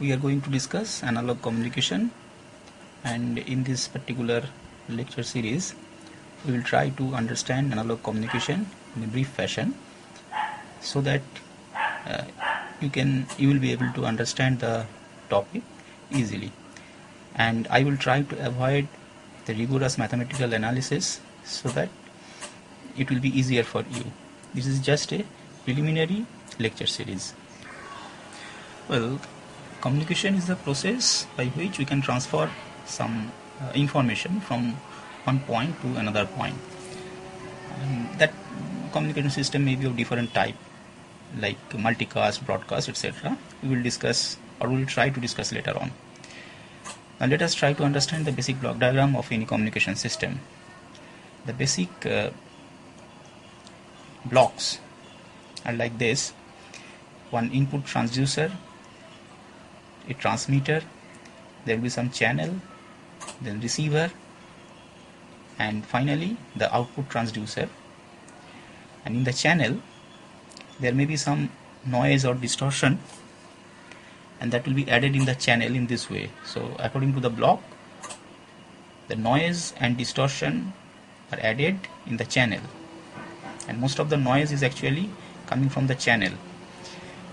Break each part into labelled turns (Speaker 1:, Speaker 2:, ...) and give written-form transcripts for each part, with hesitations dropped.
Speaker 1: We are going to discuss analog communication, and in this particular lecture series we will try to understand analog communication in a brief fashion so that uh, you will be able to understand the topic easily, and I will try to avoid the rigorous mathematical analysis so that it will be easier for you. This is just a preliminary lecture series. Well, communication is the process by which we can transfer some information from one point to another point. And that communication system may be of different type, like multicast, broadcast, etc. We will discuss, or we will try to discuss later on. Now let us try to understand the basic block diagram of any communication system. The basic blocks are like this: one input transducer, a transmitter, there will be some channel, then receiver, and finally the output transducer. And in the channel there may be some noise or distortion, and that will be added in the channel in this way. So according to the block, the noise and distortion are added in the channel, and most of the noise is actually coming from the channel.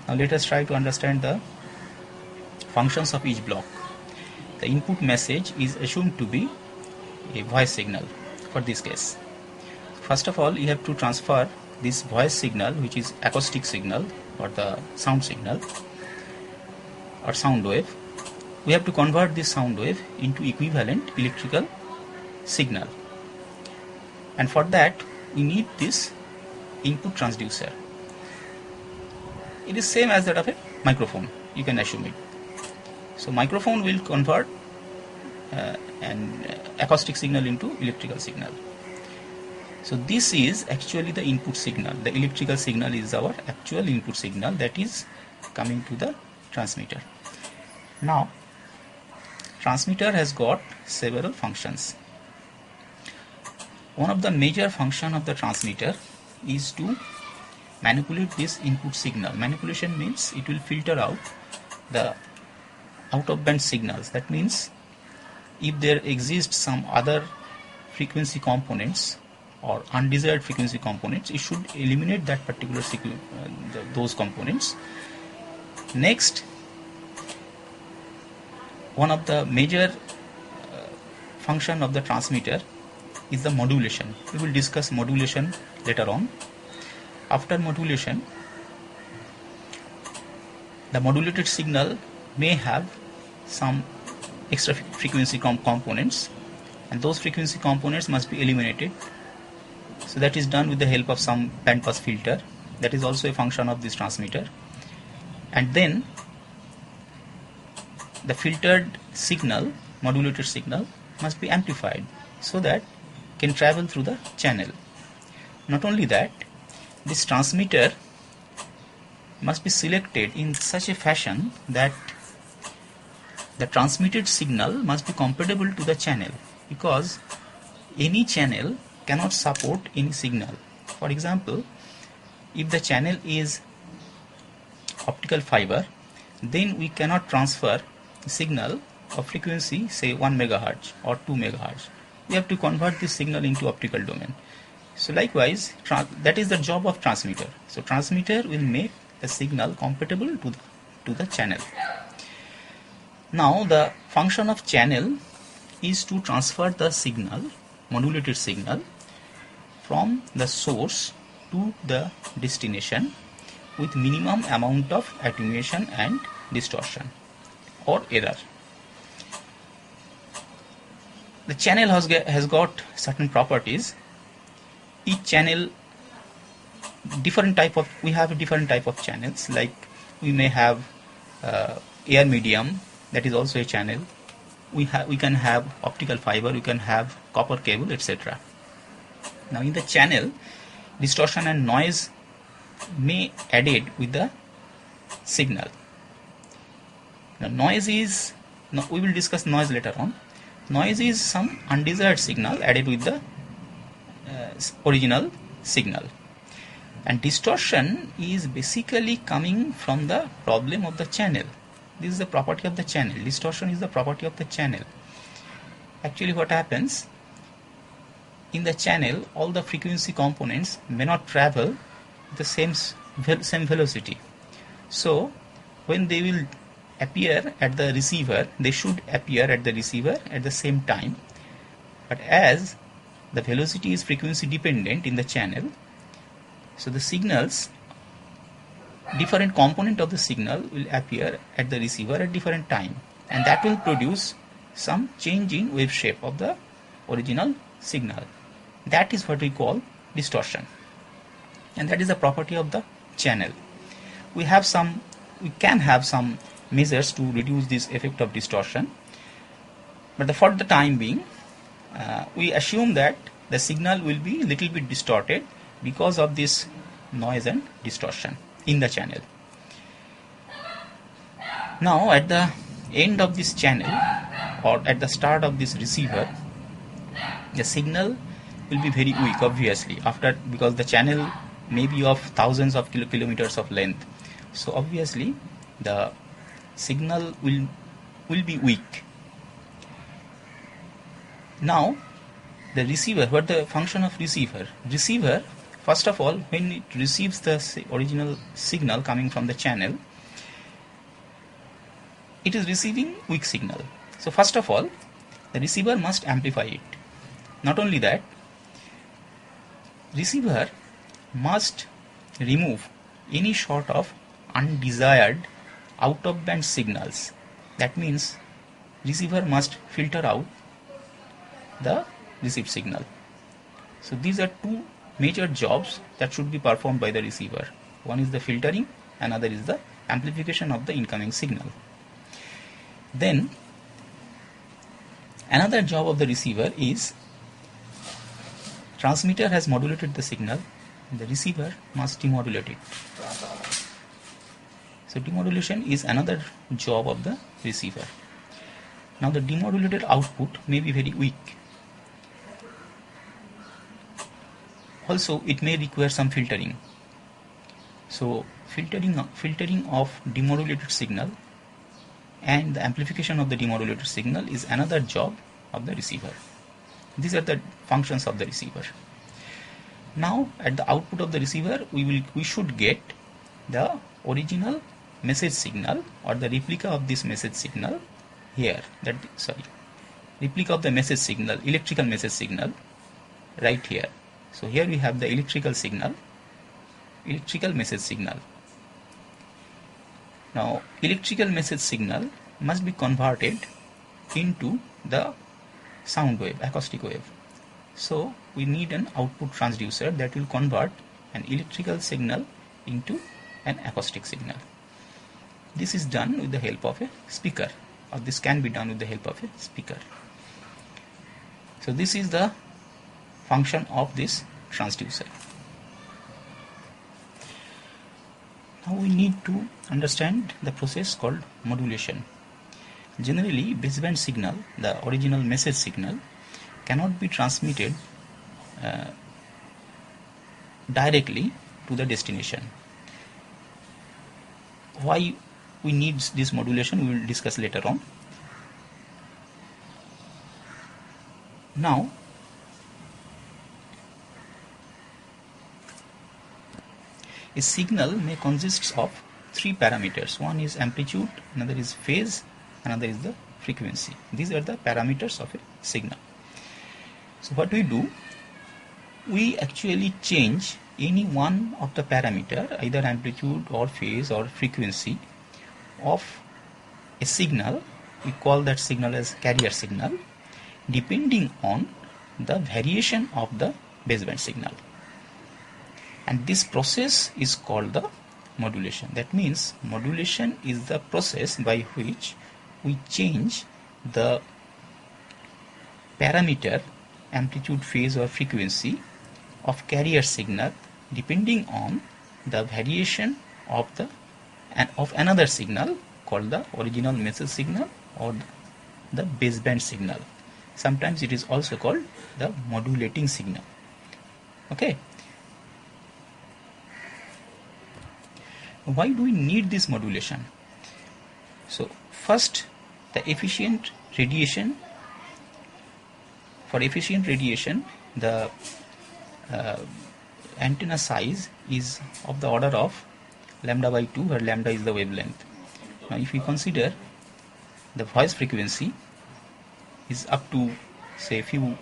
Speaker 1: Now let us try to understand the functions of each block. The input message is assumed to be a voice signal for this case. First of all, you have to transfer this voice signal, which is acoustic signal or the sound signal or sound wave. We have to convert this sound wave into equivalent electrical signal, and for that we need this input transducer. It is same as that of a microphone, you can assume it. So microphone will convert an acoustic signal into electrical signal. So this is actually the input signal. The electrical signal is our actual input signal that is coming to the transmitter. Now transmitter has got several functions. One of the major function of the transmitter is to manipulate this input signal. Manipulation means it will filter out the out of band signals. That means if there exists some other frequency components or undesired frequency components, it should eliminate that particular those components. Next, one of the major function of the transmitter is the modulation. We will discuss modulation later on. After modulation, the modulated signal may have some extra frequency components, and those frequency components must be eliminated. So that is done with the help of some band pass filter. That is also a function of this transmitter. And then the filtered signal, modulated signal, must be amplified so that it can travel through the channel. Not only that, this transmitter must be selected in such a fashion that the transmitted signal must be compatible to the channel, because any channel cannot support any signal. For example, if the channel is optical fiber, then we cannot transfer the signal of frequency, say 1 megahertz or 2 megahertz. We have to convert this signal into optical domain. So likewise, that is the job of transmitter. So transmitter will make the signal compatible to the channel. Now the function of channel is to transfer the signal, modulated signal, from the source to the destination with minimum amount of attenuation and distortion or error. The channel has got certain properties. Each channel, we have a different type of channels. Like we may have air medium, that is also a channel. We can have optical fiber, we can have copper cable, etc. Now in the channel, distortion and noise may added with the signal. Now noise is, we will discuss noise later on. Noise is some undesired signal added with the original signal, and distortion is basically coming from the problem of the channel. This is the property of the channel. Distortion is the property of the channel. Actually what happens, in the channel all the frequency components may not travel the same velocity. So when they will appear at the receiver, they should appear at the receiver at the same time. But as the velocity is frequency dependent in the channel, so the signals, different component of the signal will appear at the receiver at different time, and that will produce some change in wave shape of the original signal. That is what we call distortion, and that is the property of the channel. We can have some measures to reduce this effect of distortion, but for the time being we assume that the signal will be little bit distorted because of this noise and distortion in the channel. Now at the end of this channel, or at the start of this receiver, the signal will be very weak, obviously, because the channel may be of thousands of kilometers of length. So obviously the signal will be weak. Now the receiver, what the function of receiver? Receiver, first of all, when it receives the original signal coming from the channel, it is receiving weak signal. So first of all, the receiver must amplify it. Not only that, receiver must remove any sort of undesired out of band signals. That means receiver must filter out the received signal. So these are two major jobs that should be performed by the receiver. One is the filtering, another is the amplification of the incoming signal. Then another job of the receiver is, transmitter has modulated the signal, the receiver must demodulate it. So demodulation is another job of the receiver. Now the demodulated output may be very weak. Also it may require some filtering. So filtering of demodulated signal and the amplification of the demodulated signal is another job of the receiver. These are the functions of the receiver. Now at the output of the receiver we should get the original message signal or the replica of this message signal here. Replica of the message signal, electrical message signal, right here. So here we have the electrical message signal. Now electrical message signal must be converted into the sound wave, acoustic wave. So we need an output transducer that will convert an electrical signal into an acoustic signal. This is done with the help of a speaker, or this can be done with the help of a speaker. So this is the function of this transducer. Now we need to understand the process called modulation. Generally, baseband signal, the original message signal, cannot be transmitted directly to the destination. Why we need this modulation, we will discuss later on. Now a signal may consist of three parameters. One is amplitude, another is phase, another is the frequency. These are the parameters of a signal. So what we do, we actually change any one of the parameter, either amplitude or phase or frequency of a signal. We call that signal as carrier signal, depending on the variation of the baseband signal. And this process is called the modulation. That means modulation is the process by which we change the parameter, amplitude, phase or frequency of carrier signal depending on the variation of another signal called the original message signal or the baseband signal. Sometimes it is also called the modulating signal. Okay. Why do we need this modulation? So first, the efficient radiation. For efficient radiation, the antenna size is of the order of lambda by 2, where lambda is the wavelength. Now if we consider the voice frequency is up to say few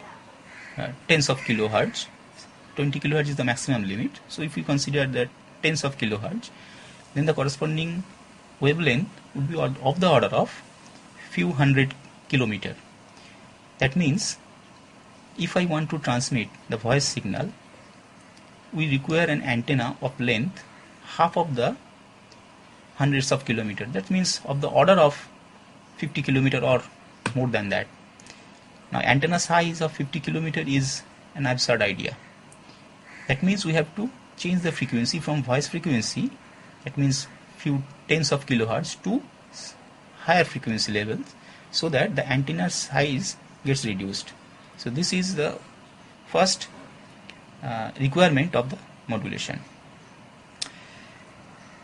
Speaker 1: tens of kilohertz, 20 kilohertz is the maximum limit. So if we consider that tens of kilohertz, then the corresponding wavelength would be of the order of few hundred kilometer. That means if I want to transmit the voice signal, we require an antenna of length half of the hundreds of kilometers. That means of the order of 50 kilometer or more than that. Now antenna size of 50 kilometer is an absurd idea. That means we have to change the frequency from voice frequency, that means few tens of kilohertz, to higher frequency levels, so that the antenna size gets reduced. So this is the first requirement of the modulation.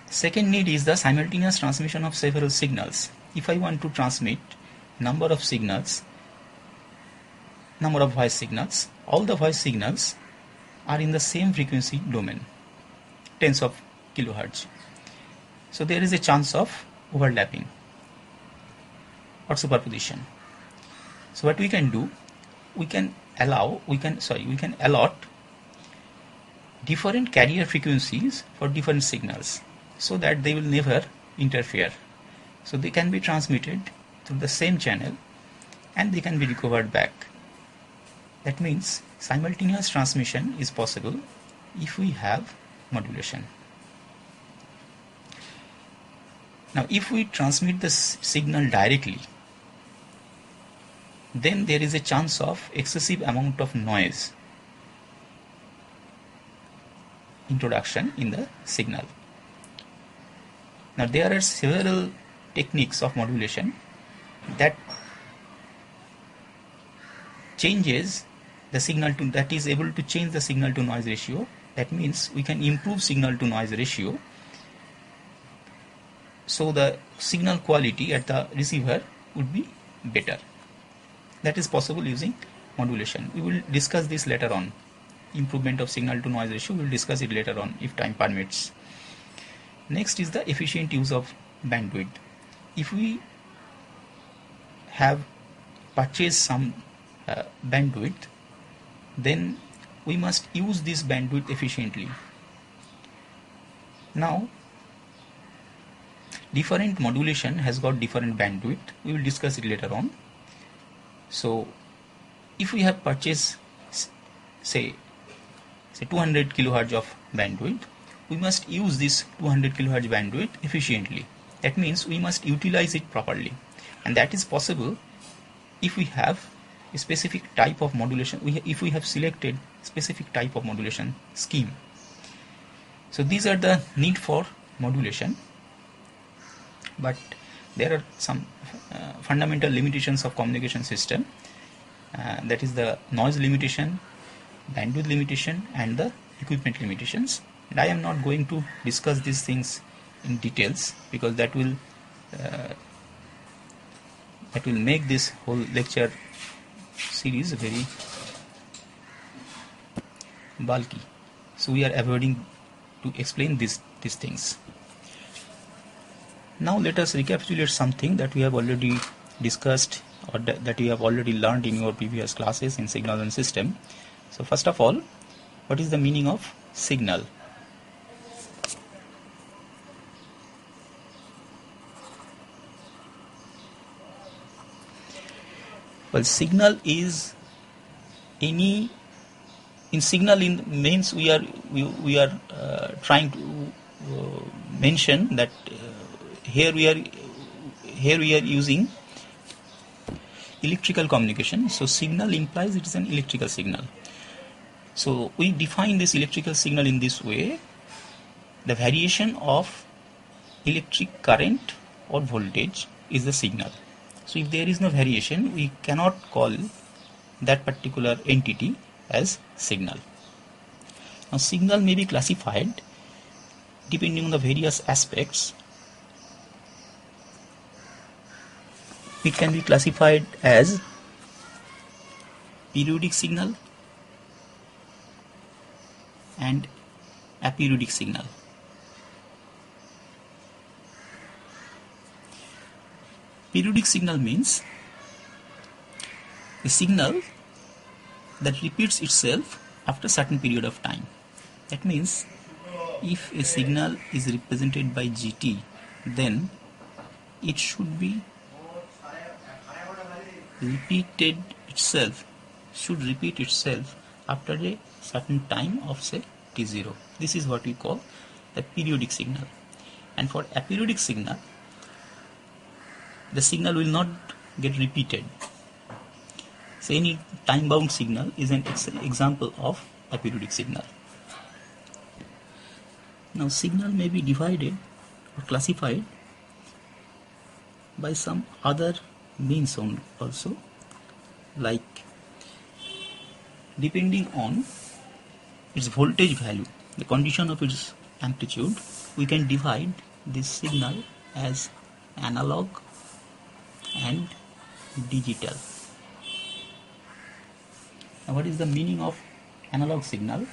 Speaker 1: Second need is the simultaneous transmission of several signals. If I want to transmit number of signals, number of voice signals, all the voice signals are in the same frequency domain, tens of kilohertz. So there is a chance of overlapping or superposition. So what we can do, we can allot different carrier frequencies for different signals, so that they will never interfere. So they can be transmitted through the same channel and they can be recovered back. That means simultaneous transmission is possible if we have modulation. Now if we transmit the signal directly, then there is a chance of excessive amount of noise introduction in the signal. Now there are several techniques of modulation that changes the signal to, that is able to change the signal to noise ratio. That means we can improve signal to noise ratio, so the signal quality at the receiver would be better. That is possible using modulation. We will discuss this later on. Improvement of signal to noise ratio, we will discuss it later on if time permits. Next is the efficient use of bandwidth. If we have purchased some bandwidth, then we must use this bandwidth efficiently. Now different modulation has got different bandwidth. We will discuss it later on. So if we have purchased say 200 kilohertz of bandwidth, we must use this 200 kilohertz bandwidth efficiently. That means we must utilize it properly, and that is possible if we have a specific type of modulation, if we have selected specific type of modulation scheme. So these are the need for modulation, but there are some fundamental limitations of communication system, that is the noise limitation, bandwidth limitation, and the equipment limitations. And I am not going to discuss these things in details, because that will make this whole lecture series very bulky. So we are avoiding to explain these things. Now let us recapitulate something that we have already discussed, or that you have already learned in your previous classes in signal and system. So first of all, what is the meaning of signal? Well, signal is any, in signal in means we are trying to mention that here we are using electrical communication. So signal implies it is an electrical signal. So we define this electrical signal in this way: the variation of electric current or voltage is the signal. So if there is no variation, we cannot call that particular entity as signal. Now signal may be classified depending on the various aspects It can be classified as periodic signal and aperiodic signal. Periodic signal means a signal that repeats itself after a certain period of time. That means if a signal is represented by GT, then it should be repeat itself after a certain time of, say, t0. This is what we call the periodic signal. And for aperiodic signal, the signal will not get repeated. So any time bound signal is an example of aperiodic signal. Now signal may be divided or classified by some other means also, like depending on its voltage value, the condition of its amplitude, we can divide this signal as analog and digital. Now what is the meaning of analog signal?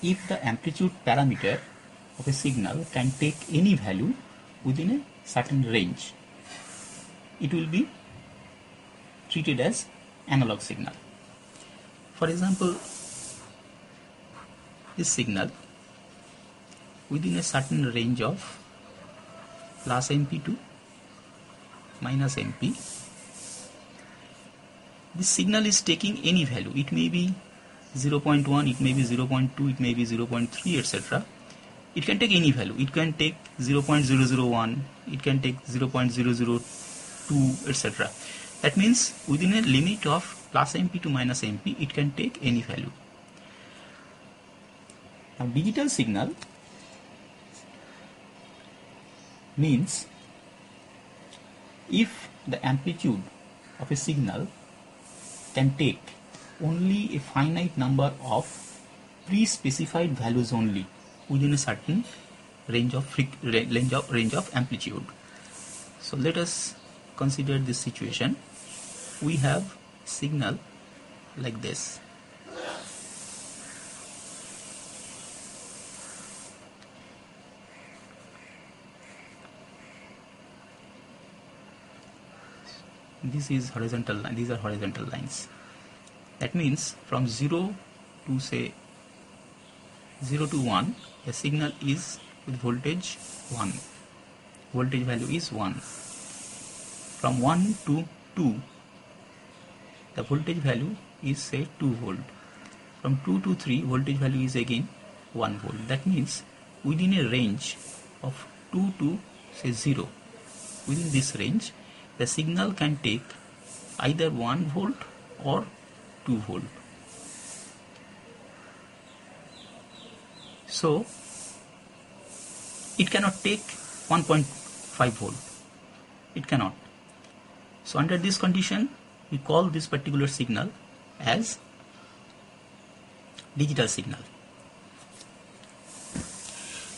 Speaker 1: If the amplitude parameter of a signal can take any value within a certain range, it will be treated as analog signal. For example, this signal within a certain range of plus MP to minus MP, this signal is taking any value. It may be 0.1, it may be 0.2, it may be 0.3, etc. It can take any value. It can take 0.001, it can take 0.002, etc. That means within a limit of plus MP to minus MP, it can take any value. Now digital signal means if the amplitude of a signal can take only a finite number of pre-specified values only within a certain range of amplitude. So let us consider this situation. We have signal like this. This is horizontal line. These are horizontal lines. That means from 0 to, say, 0 to 1, the signal is with voltage 1. Voltage value is 1. From 1 to 2, the voltage value is, say, 2 volt. From 2 to 3, voltage value is again 1 volt. That means within a range of 2 to, say, 0, within this range, the signal can take either 1 volt or 2 volt. So it cannot take 1.5 volt. It cannot. So under this condition, we call this particular signal as digital signal.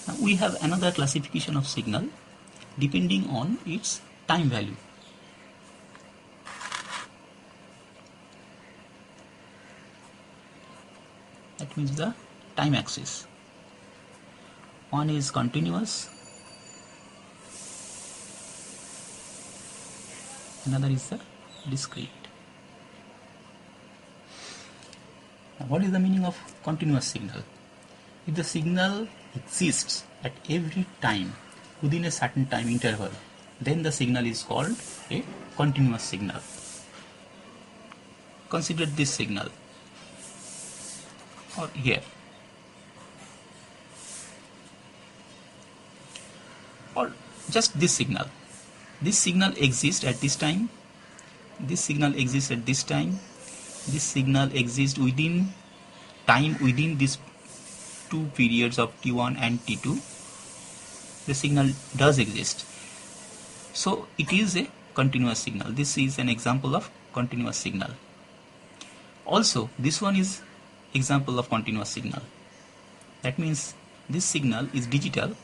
Speaker 1: Now we have another classification of signal depending on its time value. That means the time axis. One is continuous, another is the discrete. Now, what is the meaning of continuous signal? If the signal exists at every time within a certain time interval, then the signal is called a continuous signal. Consider this signal, or here, or just this signal. This signal exists at this time, this signal exists at this time, this signal exists within time within these two periods of t1 and t2. The signal does exist, so it is a continuous signal. This is an example of continuous signal. Also, this one is example of continuous signal. That means this signal is digital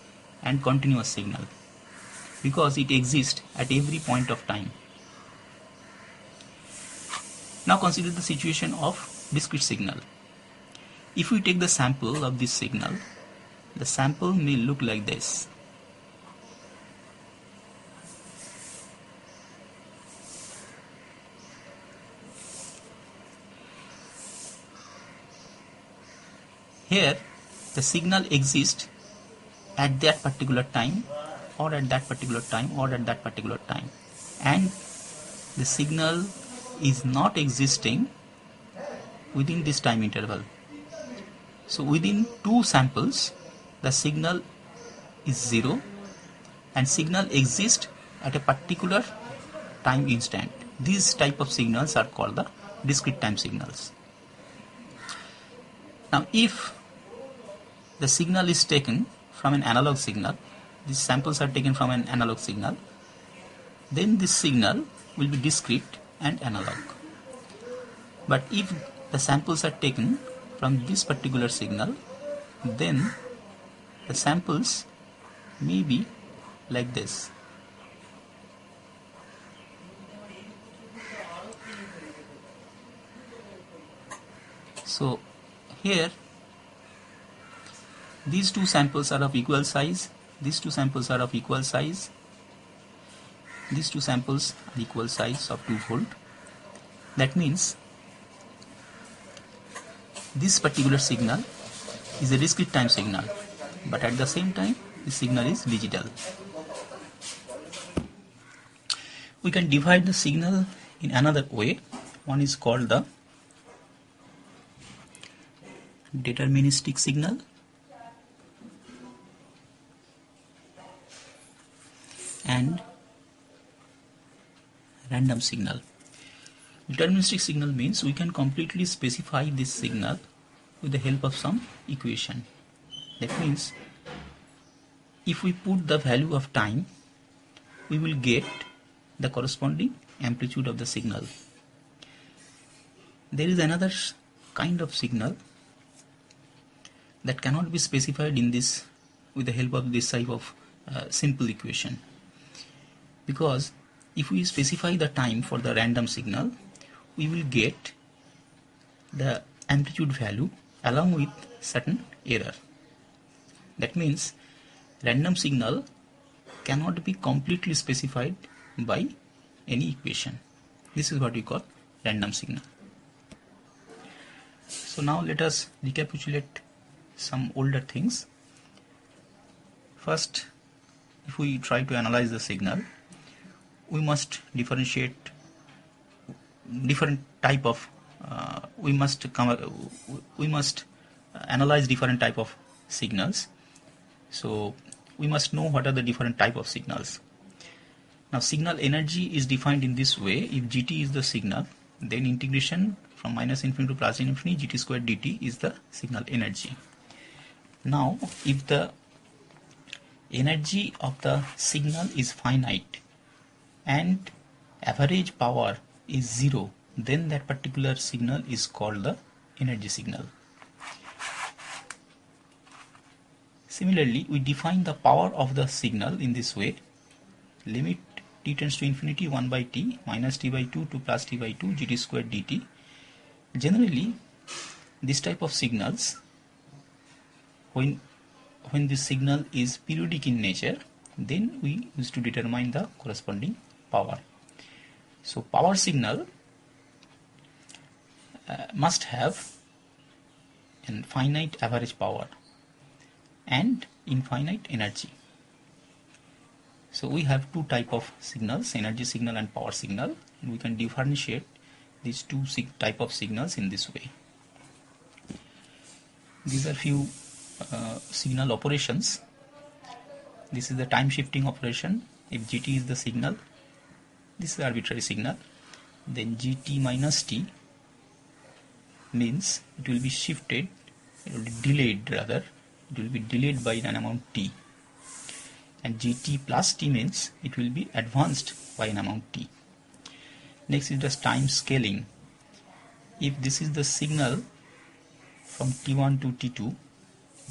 Speaker 1: and continuous signal. because it exists at every point of time. Now consider the situation of discrete signal. If we take the sample of this signal, the sample may look like this. Here the signal exists at that particular time, or at that particular time, or at that particular time, and the signal is not existing within this time interval. So within two samples the signal is 0 and signal exists at a particular time instant. These type of signals are called the discrete time signals. Now if the signal is taken from an analog signal, these samples are taken from an analog signal, then this signal will be discrete and analog. But if the samples are taken from this particular signal, then the samples may be like this. So here these two samples are of equal size, these two samples are of equal size, these two samples are equal size of 2 volt. That means this particular signal is a discrete time signal, but at the same time the signal is digital. We can divide the signal in another way. One is called the deterministic signal and random signal. Deterministic signal means we can completely specify this signal with the help of some equation. That means if we put the value of time, we will get the corresponding amplitude of the signal. There is another kind of signal that cannot be specified in this with the help of this type of simple equation, because if we specify the time for the random signal, we will get the amplitude value along with certain error. That means random signal cannot be completely specified by any equation. This is what we call random signal. So now let us recapitulate some older things. First, if we try to analyze the signal, we must differentiate different type of we must analyze different type of signals. So we must know what are the different type of signals. Now signal energy is defined in this way. If gt is the signal, then integration from minus infinity to plus infinity gt squared dt is the signal energy. Now if the energy of the signal is finite and average power is 0, then that particular signal is called the energy signal. Similarly, we define the power of the signal in this way: limit t tends to infinity 1 by t minus t by 2 to plus t by 2 gt squared dt. Generally, this type of signals, when this signal is periodic in nature, then we use to determine the corresponding power. So power signal must have an finite average power and infinite energy. So we have two type of signals, energy signal and power signal, and we can differentiate these two type of signals in this way. These are few signal operations. This is the time shifting operation. If gt is the signal, this is arbitrary signal, then gt minus t means it will be shifted, it will be delayed rather, it will be delayed by an amount t, and gt plus t means it will be advanced by an amount t. Next is the time scaling. If this is the signal from t1 to t2,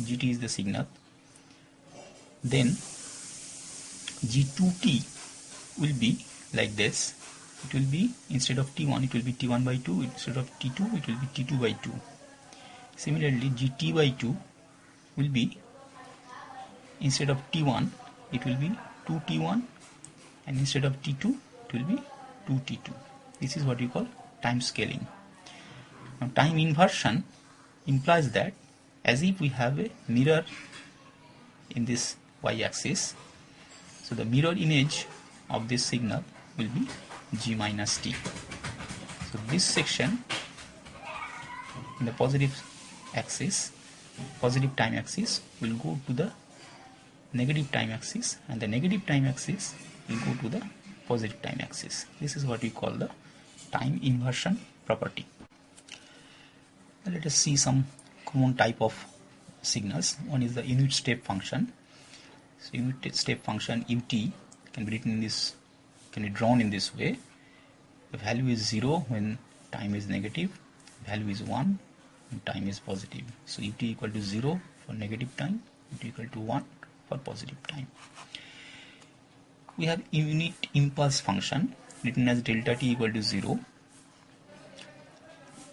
Speaker 1: gt is the signal, then G2t will be like this. It will be, instead of T1, it will be T1 by 2. Instead of T2, it will be T2 by 2. Similarly, Gt by 2 will be, instead of T1, it will be 2T1, and instead of T2, it will be 2T2. This is what you call time scaling. Now, time inversion implies that as if we have a mirror in this y-axis, so the mirror image of this signal will be G minus T. So this section in the positive axis, positive time axis, will go to the negative time axis, and the negative time axis will go to the positive time axis. This is what we call the time inversion property. Now let us see some common type of signals. One is the unit step function. So unit step function ut can be written in this, can be drawn in this way. The value is 0 when time is negative, value is 1 when time is positive. So ut equal to 0 for negative time, ut equal to 1 for positive time. We have unit impulse function written as delta t equal to 0,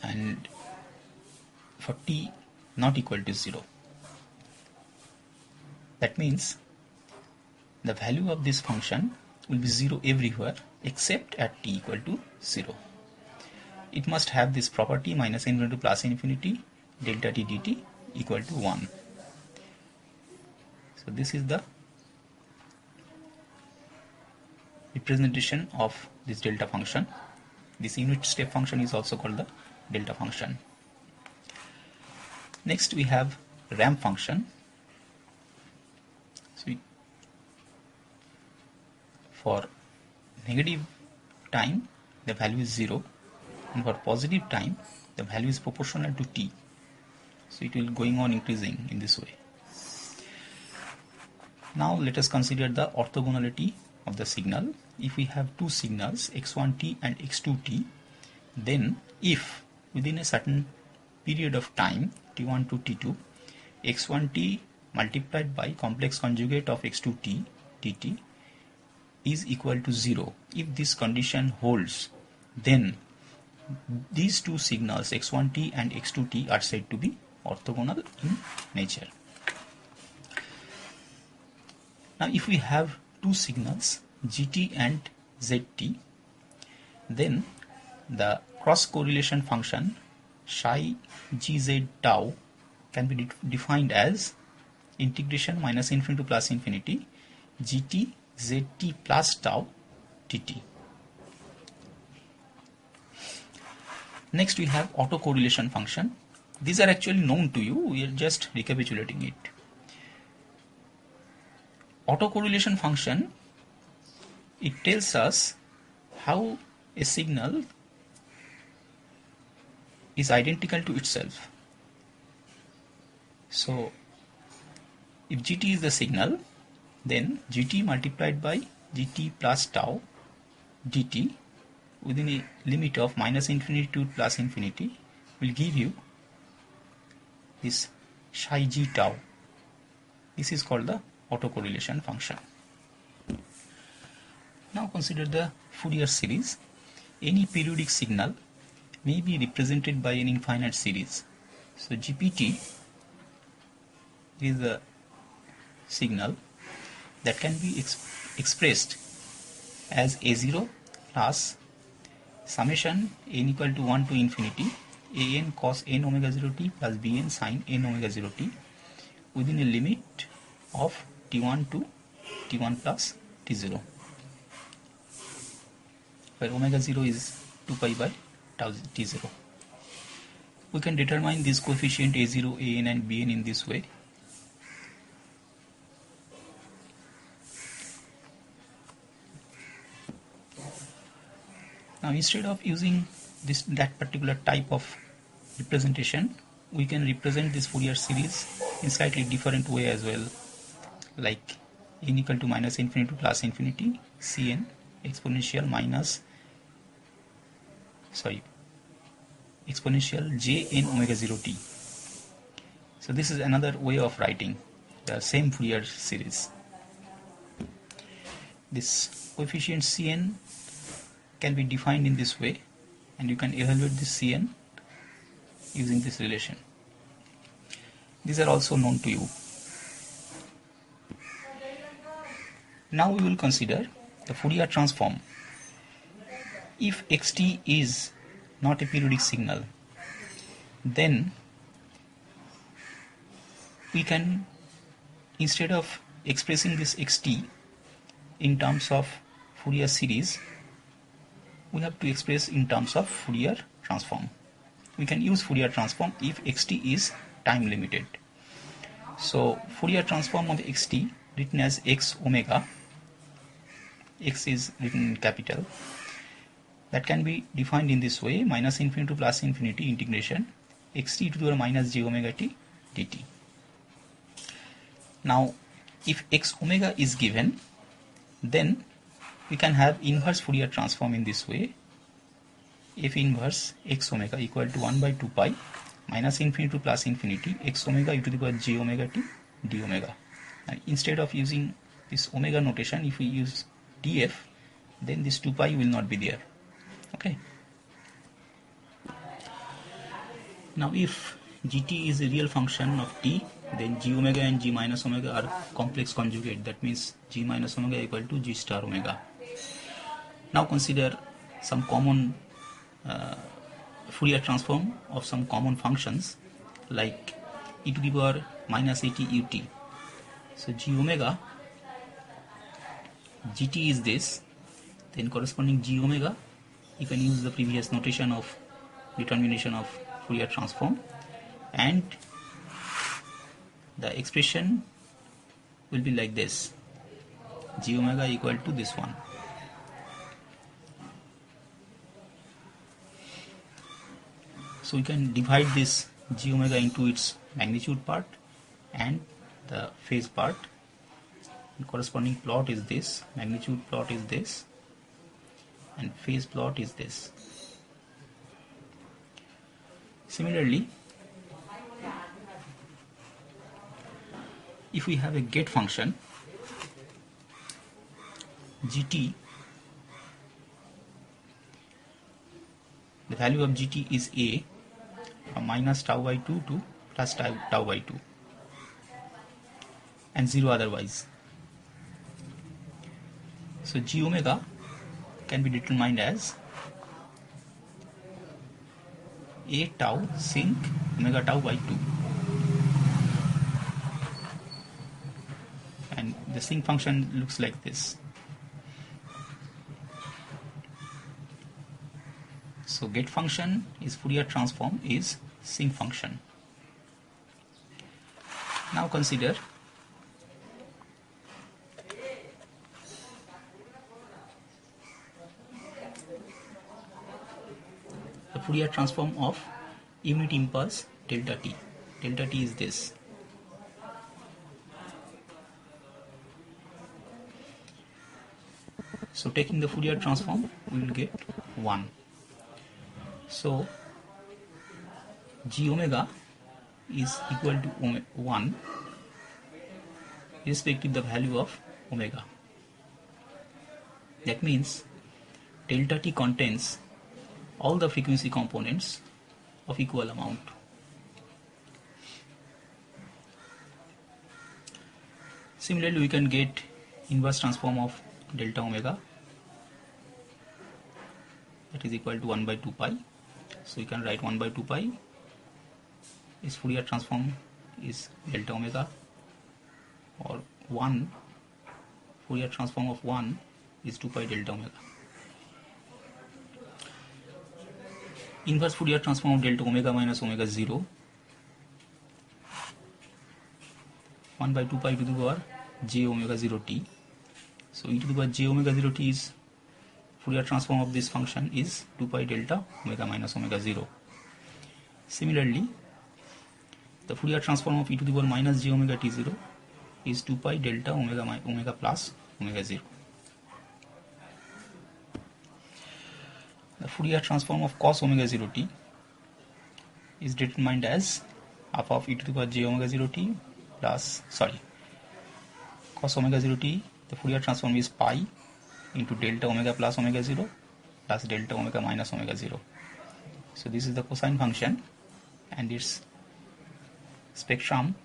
Speaker 1: and for t not equal to 0. That means the value of this function will be 0 everywhere except at t equal to 0. It must have this property minus infinity to plus infinity delta t dt equal to 1. So this is the representation of this delta function. This unit step function is also called the delta function. Next we have ramp function. So for negative time the value is 0, and for positive time the value is proportional to t. So it will going on increasing in this way. Now let us consider the orthogonality of the signal. If we have two signals x1t and x2t, then if within a certain period of time t1 to t2, x1t multiplied by complex conjugate of x2t dt is equal to 0, if this condition holds, then these two signals x1t and x2t are said to be orthogonal in nature. Now if we have two signals gt and zt, then the cross correlation function psi gz tau can be defined as integration minus infinity to plus infinity gt zt plus tau dt. Next we have autocorrelation function. These are actually known to you, we are just recapitulating it. Autocorrelation function, it tells us how a signal is identical to itself. So if gt is the signal, then gt multiplied by gt plus tau dt within a limit of minus infinity to plus infinity will give you this psi g tau. This is called the autocorrelation function. Now consider the Fourier series. Any periodic signal may be represented by an infinite series. So GPT is a signal that can be expressed as a0 plus summation n equal to 1 to infinity an cos n omega 0 t plus bn sin n omega 0 t within a limit of t1 to t1 plus t0, where omega 0 is 2 pi by tau t0. We can determine this coefficient a0, an and bn in this way. Now instead of using that particular type of representation, we can represent this Fourier series in slightly different way as well, like n equal to minus infinity to plus infinity cn exponential jn omega 0 t. So this is another way of writing the same Fourier series. This coefficient Cn can be defined in this way, and you can evaluate this Cn using this relation. These are also known to you. Now we will consider the Fourier transform. If xt is not a periodic signal, then we can, instead of expressing this xt in terms of Fourier series, we have to express in terms of Fourier transform. We can use Fourier transform if xt is time limited. So Fourier transform of xt written as x omega, x is written in capital, that can be defined in this way: minus infinity to plus infinity integration xt to the power minus j omega t dt. Now if x omega is given, then we can have inverse Fourier transform in this way: f inverse x omega equal to 1 by 2 pi minus infinity to plus infinity x omega e to the power j omega t d omega. And instead of using this omega notation, if we use df, then this 2 pi will not be there. Okay. Now if gt is a real function of t, then g omega and g minus omega are complex conjugate. That means g minus omega equal to g star omega. Now consider some common Fourier transform of some common functions like e to the power minus at ut. So g omega, gt is this, then corresponding g omega, you can use the previous notation of determination of Fourier transform, and the expression will be like this: g omega equal to this one. So you can divide this g omega into its magnitude part and the phase part. The corresponding plot is this, magnitude plot is this, and phase plot is this. Similarly, if we have a gate function gt, the value of gt is a, from minus tau by 2 to plus tau by 2, and 0 otherwise. So g omega can be determined as a tau sinc omega tau by 2, and the sinc function looks like this. So gate function is Fourier transform is sinc function. Now consider the Fourier transform of unit impulse delta t. Delta t is this. So taking the Fourier transform, we will get 1. So g omega is equal to 1 irrespective of the value of omega. That means delta t contains all the frequency components of equal amount. Similarly, we can get inverse transform of delta omega, that is equal to 1 by 2 pi. So you can write 1 by 2 pi is Fourier transform is delta omega, or 1 Fourier transform of 1 is 2 pi delta omega. Inverse Fourier transform of delta omega minus omega 0, 1 by 2 pi to the power j omega 0 t. So e to the power j omega 0 t is Fourier transform of this function is 2 pi delta omega minus omega 0. Similarly, the Fourier transform of e to the power minus j omega t 0 is 2 pi delta omega plus omega 0. The Fourier transform of cos omega 0 t is determined as half of e to the power j omega 0 t plus, cos omega 0 t, the Fourier transform is pi into delta omega plus omega 0 plus delta omega minus omega 0. So this is the cosine function, and its spectrum,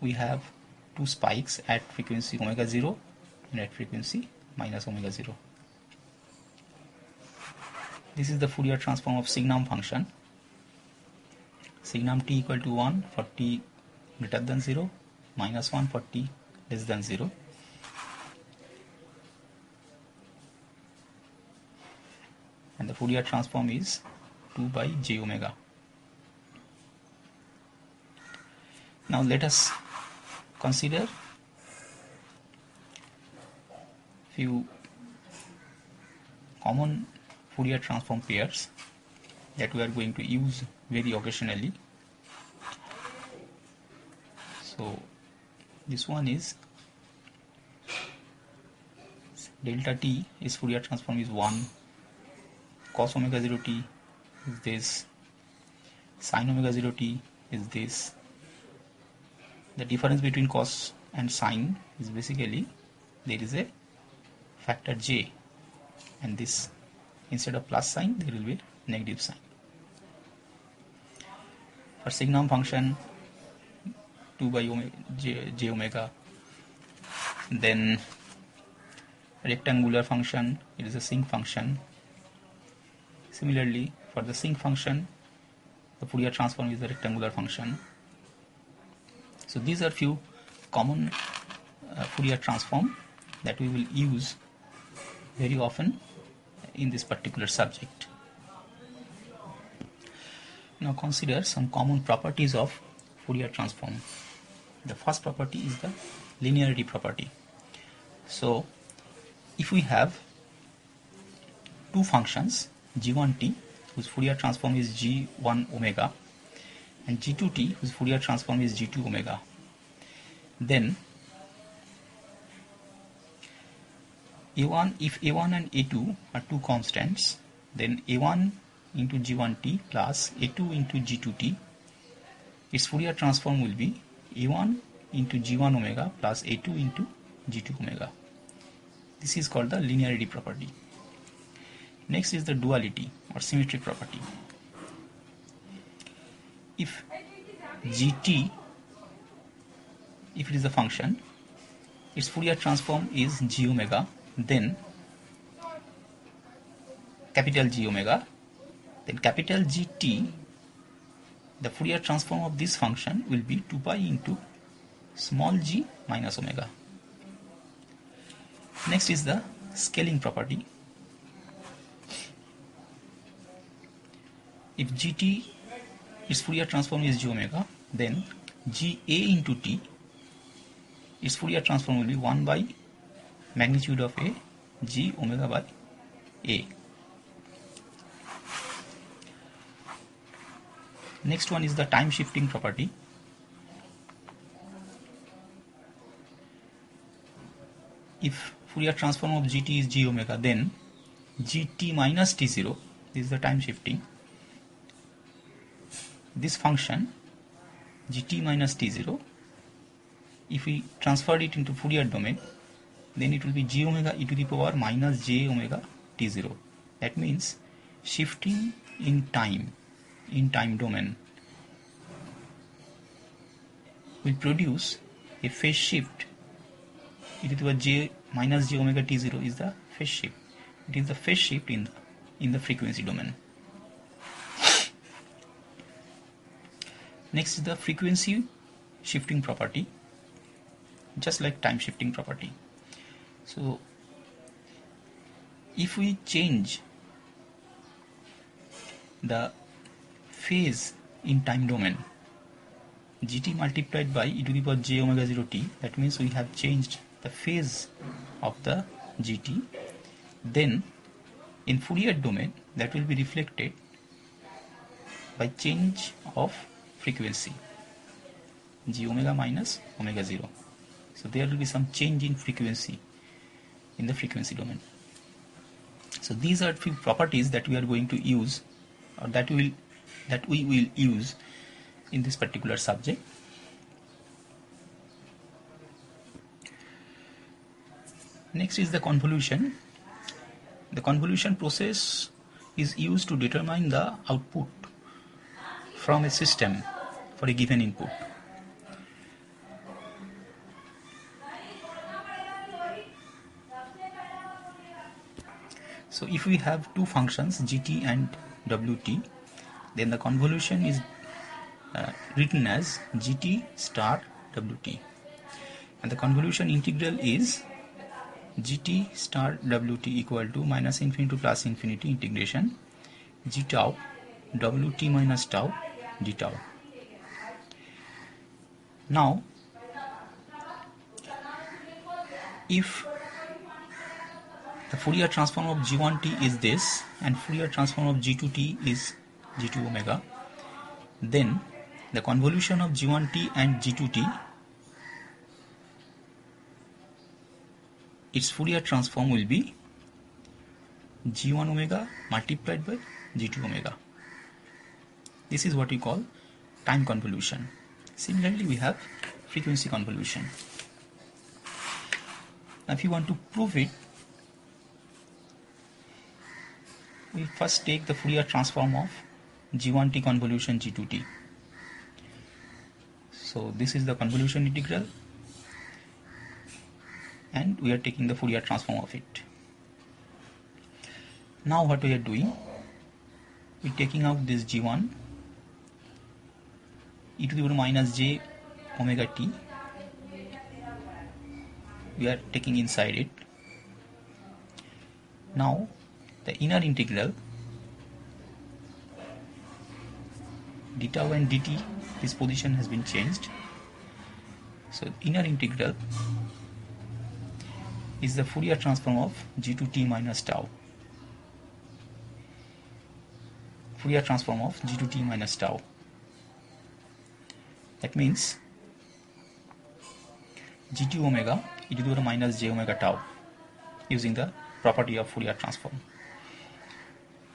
Speaker 1: we have two spikes at frequency omega 0 and at frequency minus omega 0. This is the Fourier transform of signum function. Signum t equal to 1 for t greater than 0, minus 1 for t less than 0. And the Fourier transform is 2 by j omega. Now let us consider few common Fourier transform pairs that we are going to use very occasionally. So this one is delta t, its Fourier transform is 1, cos omega 0 t is this, sin omega 0 t is this. The difference between cos and sin is basically there is a factor j, and this, instead of plus sign there will be negative sign. For signum function 2 by j omega. Then rectangular function, it is a sinc function. Similarly, for the sinc function, the Fourier transform is the rectangular function. So these are few common Fourier transform that we will use very often in this particular subject. Now consider some common properties of Fourier transform. The first property is the linearity property. So if we have two functions, g1t whose Fourier transform is g1 omega and g2t whose Fourier transform is g2 omega, then if a1 and a2 are two constants, then a1 into g1t plus a2 into g2t, its Fourier transform will be a1 into g1 omega plus a2 into g2 omega. This is called the linearity property. Next is the duality or symmetric property. If gt, if it is a function, its Fourier transform is g omega, then capital G omega, then capital GT, the Fourier transform of this function will be 2 pi into small g minus omega. Next is the scaling property. If gt, its Fourier transform is g omega, then ga into t, its Fourier transform will be 1 by magnitude of a g omega by a. Next one is the time shifting property. If Fourier transform of gt is g omega, then gt minus t0, this is the time shifting. This function gt minus t0, if we transfer it into Fourier domain, then it will be g omega e to the power minus j omega t0. That means shifting in time domain will produce a phase shift. E to the power j minus j omega t0 is the phase shift. It is the phase shift in the frequency domain. Next is the frequency shifting property, just like time shifting property. So if we change the phase in time domain, gt multiplied by e to the power j omega 0 t, that means we have changed the phase of the gt, then in Fourier domain that will be reflected by change of frequency g omega minus omega 0. So there will be some change in frequency in the frequency domain. So these are few properties that we are going to use, or that we will use in this particular subject. Next is the convolution. The convolution process is used to determine the output from a system for a given input. So if we have two functions gt and wt, then the convolution is written as gt star wt, and the convolution integral is gt star wt equal to minus infinity to plus infinity integration g tau wt minus tau d tau. Now if the Fourier transform of g1t is this and Fourier transform of g2t is g2 omega, then the convolution of g1t and g2t, its Fourier transform will be g1 omega multiplied by g2 omega. This is what we call time convolution. Similarly, we have frequency convolution. Now if you want to prove it, we first take the Fourier transform of g1t convolution g2t. So this is the convolution integral, and we are taking the Fourier transform of it. Now what we are doing, we are taking out this g1 e to the power minus j omega t, we are taking inside it. Now the inner integral d tau and dt, this position has been changed. So inner integral is the Fourier transform of g2t minus tau. Fourier transform of g2t minus tau. That means g2 omega e to the power minus j omega tau, using the property of Fourier transform.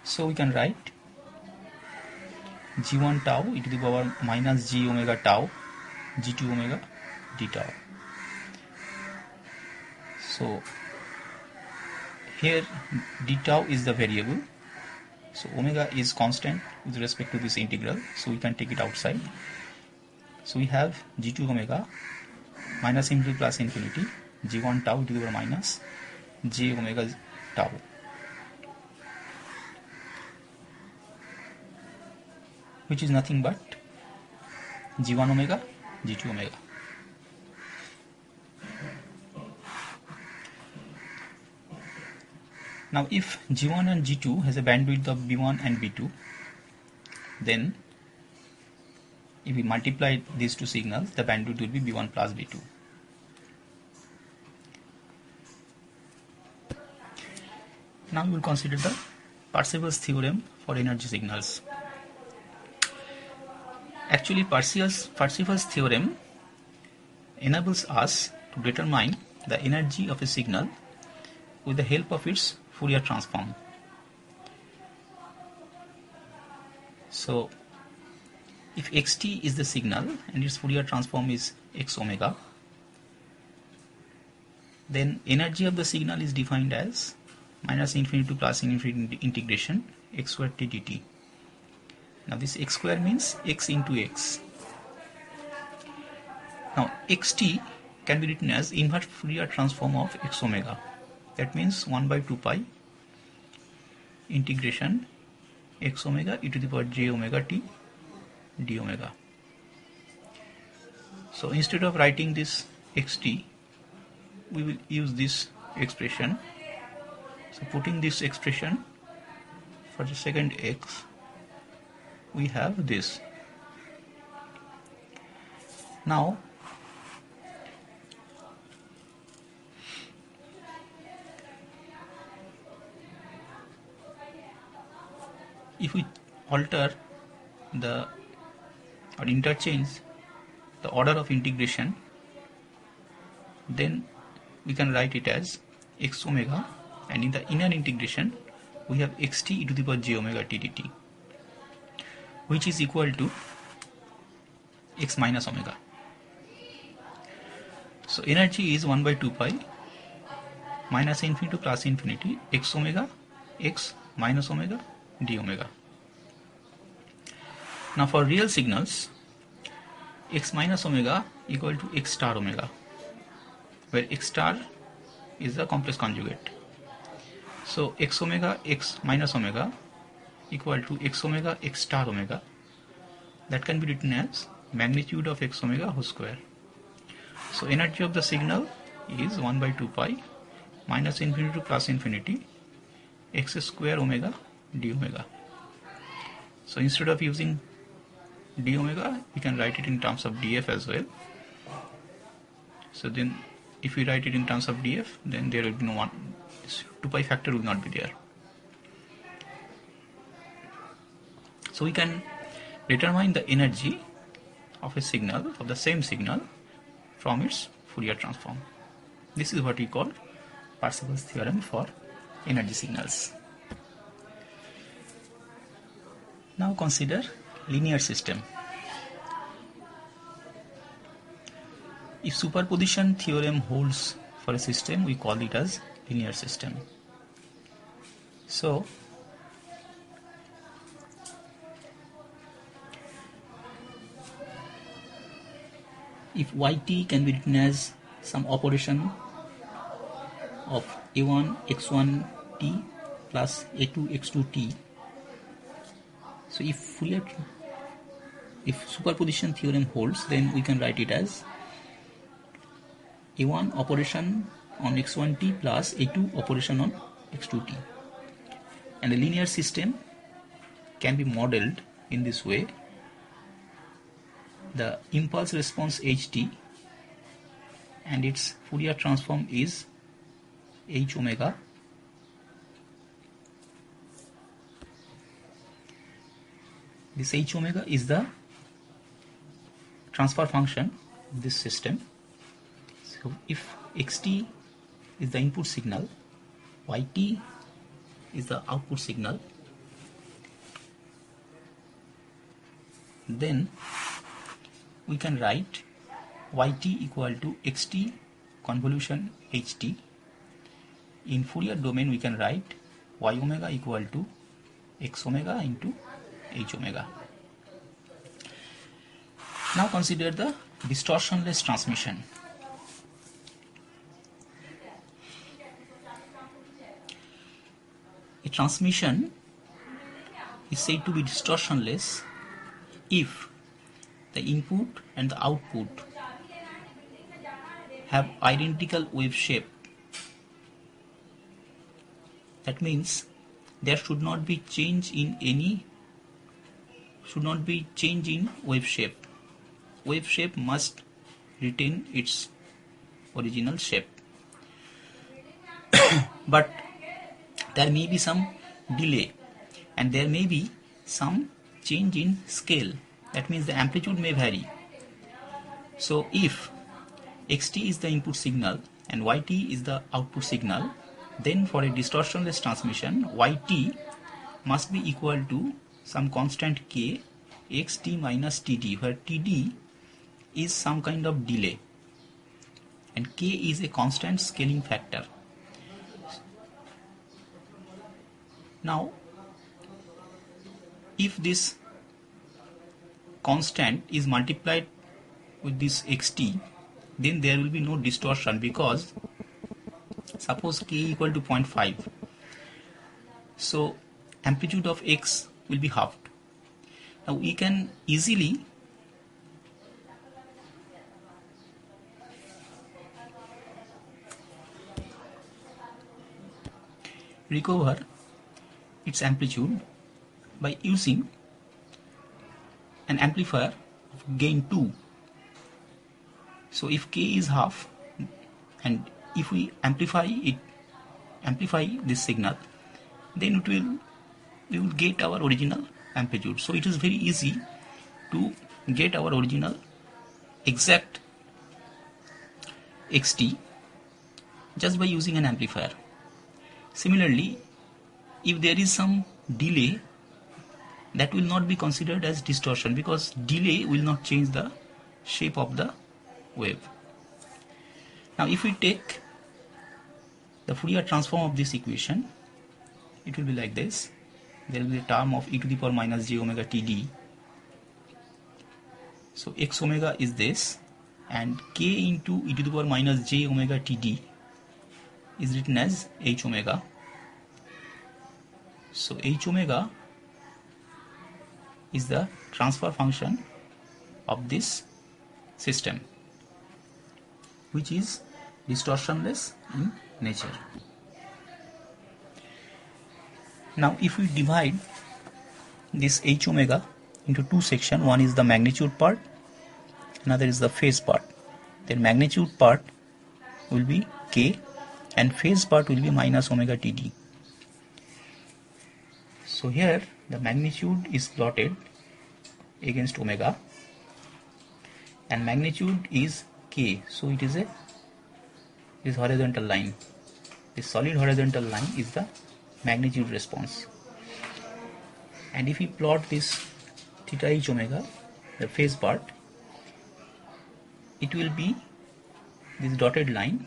Speaker 1: So we can write g1 tau e to the power minus j omega tau g2 omega d tau. So here d tau is the variable, so omega is constant with respect to this integral, so we can take it outside. So we have g2 omega minus infinity plus infinity g1 tau e to the power minus j omega tau, which is nothing but g1 omega g2 omega. Now if g1 and g2 has a bandwidth of b1 and b2, then if we multiply these two signals, the bandwidth will be b1 plus b2. Now we will consider the Parseval's theorem for energy signals. Actually, Parseval's theorem enables us to determine the energy of a signal with the help of its Fourier transform. So if xt is the signal and its Fourier transform is x omega, then energy of the signal is defined as minus infinity to plus infinity integration x squared t dt. Now this x square means x into x. Now xt can be written as inverse Fourier transform of x omega. That means 1 by 2 pi integration x omega e to the power j omega t d omega. So instead of writing this xt, we will use this expression. So putting this expression for the second x, we have this. Now if we alter the or interchange the order of integration, then we can write it as x omega, and in the inner integration we have xt e to the power j omega t dt, which is equal to x minus omega. So energy is 1 by 2 pi minus infinity to plus infinity x omega, x minus omega, d omega. Now for real signals, x minus omega equal to x star omega, where x star is the complex conjugate. So x omega x minus omega equal to x omega x star omega. That can be written as magnitude of x omega whole square. So energy of the signal is 1 by 2 pi minus infinity to plus infinity x square omega d omega. So instead of using d omega, we can write it in terms of df as well. So then if we write it in terms of df, then there will be no 2 pi factor will not be there. So we can determine the energy of a signal, of the same signal, from its Fourier transform. This is what we call Parseval's theorem for energy signals. Now consider linear system. If superposition theorem holds for a system, we call it as linear system. So if yt can be written as some operation of a1 x1 t plus a2 x2 t. So if superposition theorem holds, then we can write it as a1 operation on x1t plus a2 operation on x2t. And a linear system can be modeled in this way. The impulse response ht and its Fourier transform is h omega. This h omega is the transfer function of this system. So if xt is the input signal, yt is the output signal, then we can write yt equal to xt convolution ht. In Fourier domain we can write y omega equal to x omega into h omega. Now consider the distortionless transmission. A transmission is said to be distortionless if the input and the output have identical wave shape. That means there should not be change in wave shape. Wave shape must retain its original shape. But there may be some delay and there may be some change in scale. That means the amplitude may vary. So if xt is the input signal and yt is the output signal, then for a distortionless transmission, yt must be equal to some constant k xt minus td, where td is some kind of delay and k is a constant scaling factor. Now if this constant is multiplied with this xt, then there will be no distortion, because suppose k equal to 0.5, so amplitude of x will be halved. Now we can easily recover its amplitude by using an amplifier of gain 2. So if k is half, and if we amplify this signal, then we will get our original amplitude. So it is very easy to get our original exact xt just by using an amplifier. Similarly, if there is some delay, that will not be considered as distortion, because delay will not change the shape of the wave. Now if we take The Fourier transform of this equation, it will be like this. There will be a term of e to the power minus j omega td. So x omega is this, and k into e to the power minus j omega td is written as h omega. So h omega is the transfer function of this system, which is distortionless in nature. Now if we divide this h omega into two sections, one is the magnitude part, another is the phase part, then magnitude part will be k and phase part will be minus omega td. So here the magnitude is plotted against omega and magnitude is k, so it is this horizontal line. This solid horizontal line is the magnitude response. And if we plot this theta h omega, the phase part, it will be this dotted line,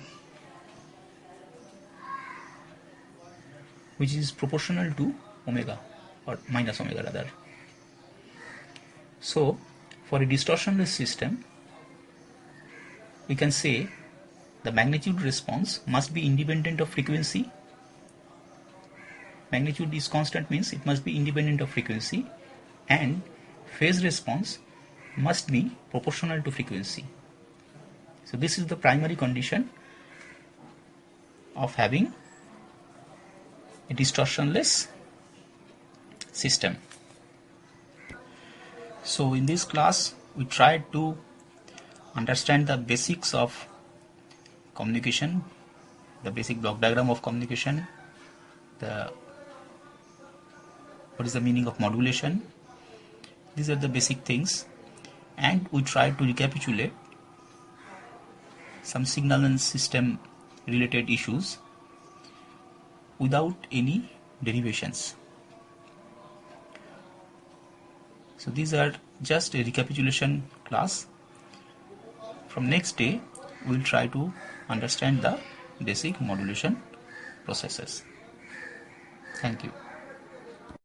Speaker 1: which is proportional to omega, or minus omega rather. So for a distortionless system, we can say the magnitude response must be independent of frequency. Magnitude is constant means it must be independent of frequency, and phase response must be proportional to frequency. So this is the primary condition of having a distortionless system. So in this class we tried to understand the basics of communication, the basic block diagram of communication, what is the meaning of modulation. These are the basic things, and we tried to recapitulate some signal and system related issues without any derivations. So these are just a recapitulation class. From next day we will try to understand the basic modulation processes. Thank you.